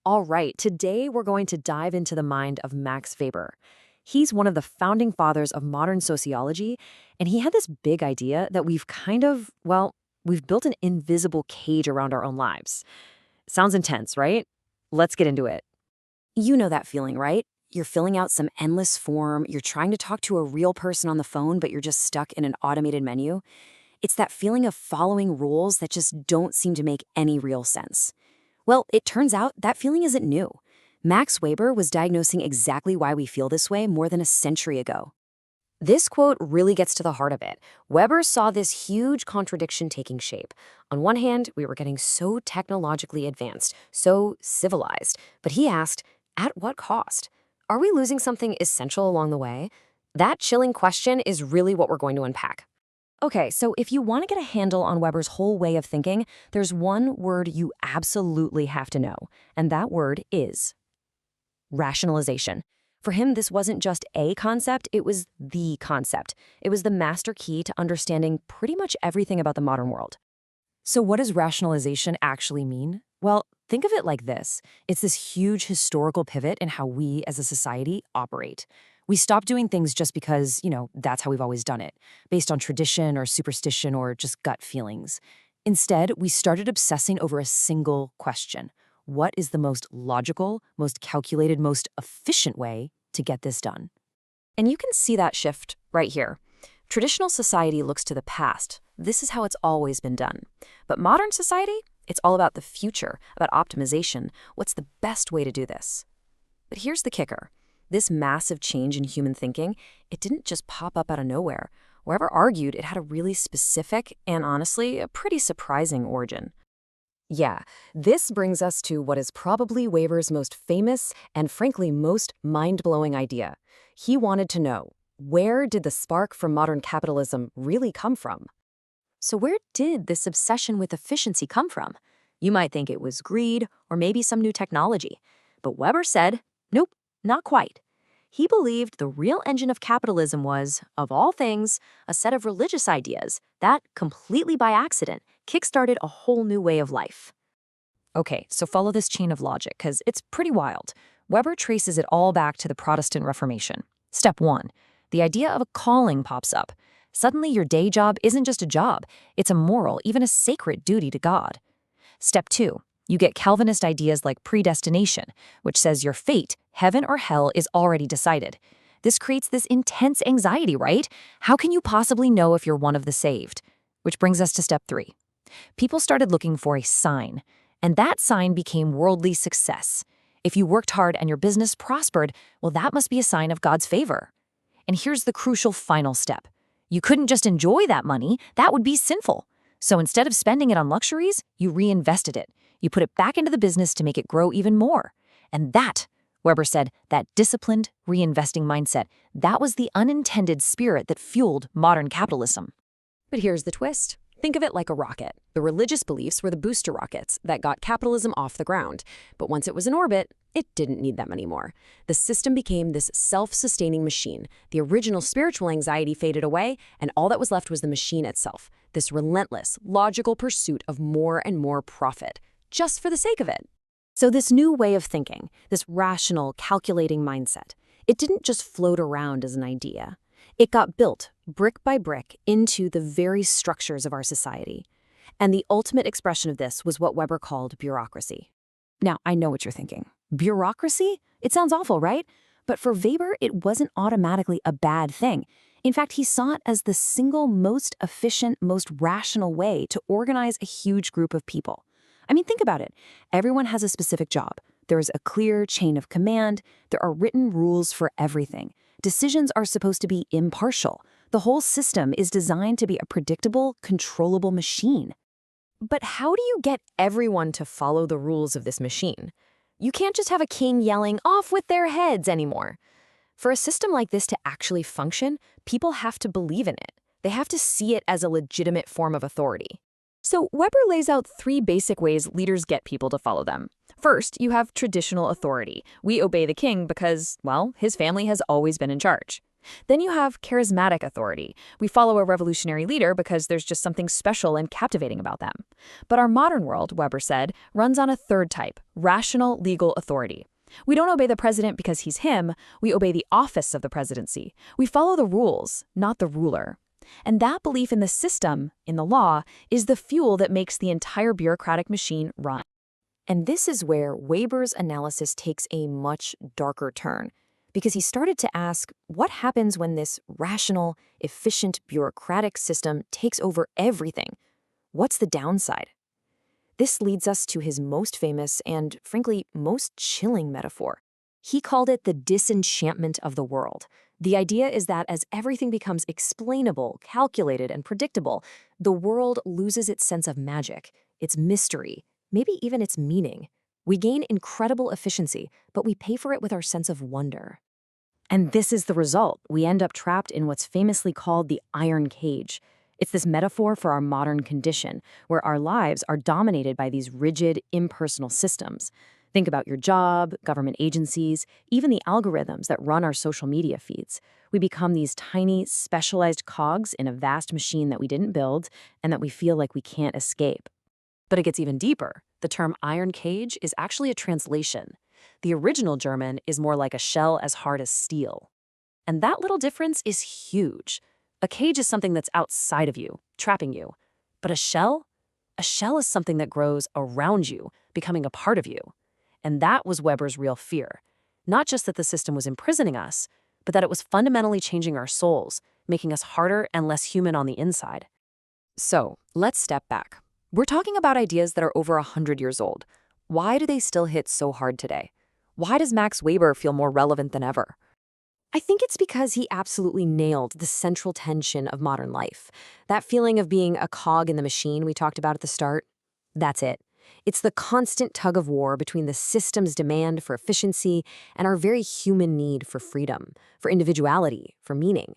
All right, today we're going to dive into the mind of Max Weber. He's one of the founding fathers of modern sociology, and he had this big idea that we've built an invisible cage around our own lives. Sounds intense, right? Let's get into it. You know that feeling, right? You're filling out some endless form, you're trying to talk to a real person on the phone, but you're just stuck in an automated menu. It's that feeling of following rules that just don't seem to make any real sense. Well, it turns out that feeling isn't new. Max Weber was diagnosing exactly why we feel this way more than a century ago. This quote really gets to the heart of it. Weber saw this huge contradiction taking shape. On one hand, we were getting so technologically advanced, so civilized, but he asked, at what cost? Are we losing something essential along the way? That chilling question is really what we're going to unpack. Okay, so if you want to get a handle on Weber's whole way of thinking, there's one word you absolutely have to know, and that word is rationalization. For him, this wasn't just a concept, it was the concept. It was the master key to understanding pretty much everything about the modern world. So what does rationalization actually mean? Well, think of it like this. It's this huge historical pivot in how we as a society operate. We stop doing things just because, that's how we've always done it, based on tradition or superstition or just gut feelings. Instead, we started obsessing over a single question. What is the most logical, most calculated, most efficient way to get this done? And you can see that shift right here. Traditional society looks to the past. This is how it's always been done. But modern society, it's all about the future, about optimization. What's the best way to do this? But here's the kicker. This massive change in human thinking, it didn't just pop up out of nowhere. Weber argued it had a really specific and honestly, a pretty surprising origin. Yeah, this brings us to what is probably Weber's most famous and frankly most mind-blowing idea. He wanted to know, where did the spark from modern capitalism really come from? So where did this obsession with efficiency come from? You might think it was greed or maybe some new technology. But Weber said, nope, not quite. He believed the real engine of capitalism was, of all things, a set of religious ideas that, completely by accident, kickstarted a whole new way of life. Okay, so follow this chain of logic, because it's pretty wild. Weber traces it all back to the Protestant Reformation. Step 1. The idea of a calling pops up. Suddenly your day job isn't just a job, it's a moral, even a sacred duty to God. Step 2. You get Calvinist ideas like predestination, which says your fate, heaven or hell, is already decided. This creates this intense anxiety, right? How can you possibly know if you're one of the saved? Which brings us to step 3. People started looking for a sign, and that sign became worldly success. If you worked hard and your business prospered, well, that must be a sign of God's favor. And here's the crucial final step. You couldn't just enjoy that money, that would be sinful. So instead of spending it on luxuries, you reinvested it. You put it back into the business to make it grow even more. And that, Weber said, that disciplined, reinvesting mindset, that was the unintended spirit that fueled modern capitalism. But here's the twist. Think of it like a rocket. The religious beliefs were the booster rockets that got capitalism off the ground. But once it was in orbit, it didn't need them anymore. The system became this self-sustaining machine. The original spiritual anxiety faded away, and all that was left was the machine itself. This relentless, logical pursuit of more and more profit, just for the sake of it. So this new way of thinking, this rational, calculating mindset, it didn't just float around as an idea. It got built, brick by brick, into the very structures of our society. And the ultimate expression of this was what Weber called bureaucracy. Now, I know what you're thinking. Bureaucracy? It sounds awful, right? But for Weber, it wasn't automatically a bad thing. In fact, he saw it as the single most efficient, most rational way to organize a huge group of people. I mean, think about it. Everyone has a specific job. There's a clear chain of command. There are written rules for everything. Decisions are supposed to be impartial. The whole system is designed to be a predictable, controllable machine. But how do you get everyone to follow the rules of this machine? You can't just have a king yelling, "Off with their heads," anymore. For a system like this to actually function, people have to believe in it. They have to see it as a legitimate form of authority. So Weber lays out 3 basic ways leaders get people to follow them. First, you have traditional authority. We obey the king because, well, his family has always been in charge. Then you have charismatic authority. We follow a revolutionary leader because there's just something special and captivating about them. But our modern world, Weber said, runs on a third type, rational legal authority. We don't obey the president because he's him, we obey the office of the presidency. We follow the rules, not the ruler. And that belief in the system, in the law, is the fuel that makes the entire bureaucratic machine run. And this is where Weber's analysis takes a much darker turn, because he started to ask what happens when this rational, efficient bureaucratic system takes over everything? What's the downside? This leads us to his most famous and, frankly, most chilling metaphor. He called it the disenchantment of the world. The idea is that as everything becomes explainable, calculated, and predictable, the world loses its sense of magic, its mystery, maybe even its meaning. We gain incredible efficiency, but we pay for it with our sense of wonder. And this is the result. We end up trapped in what's famously called the iron cage. It's this metaphor for our modern condition, where our lives are dominated by these rigid, impersonal systems. Think about your job, government agencies, even the algorithms that run our social media feeds. We become these tiny, specialized cogs in a vast machine that we didn't build and that we feel like we can't escape. But it gets even deeper. The term iron cage is actually a translation. The original German is more like a shell as hard as steel. And that little difference is huge. A cage is something that's outside of you, trapping you. But a shell? A shell is something that grows around you, becoming a part of you. And that was Weber's real fear. Not just that the system was imprisoning us, but that it was fundamentally changing our souls, making us harder and less human on the inside. So, let's step back. We're talking about ideas that are over 100 years old. Why do they still hit so hard today? Why does Max Weber feel more relevant than ever? I think it's because he absolutely nailed the central tension of modern life. That feeling of being a cog in the machine we talked about at the start, that's it. It's the constant tug of war between the system's demand for efficiency and our very human need for freedom, for individuality, for meaning.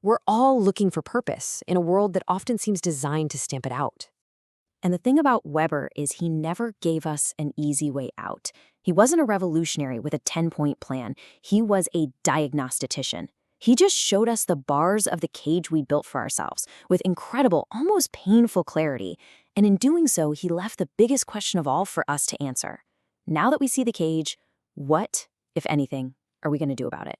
We're all looking for purpose in a world that often seems designed to stamp it out. And the thing about Weber is he never gave us an easy way out. He wasn't a revolutionary with a 10-point plan. He was a diagnostician. He just showed us the bars of the cage we built for ourselves with incredible, almost painful clarity. And in doing so, he left the biggest question of all for us to answer. Now that we see the cage, what, if anything, are we going to do about it?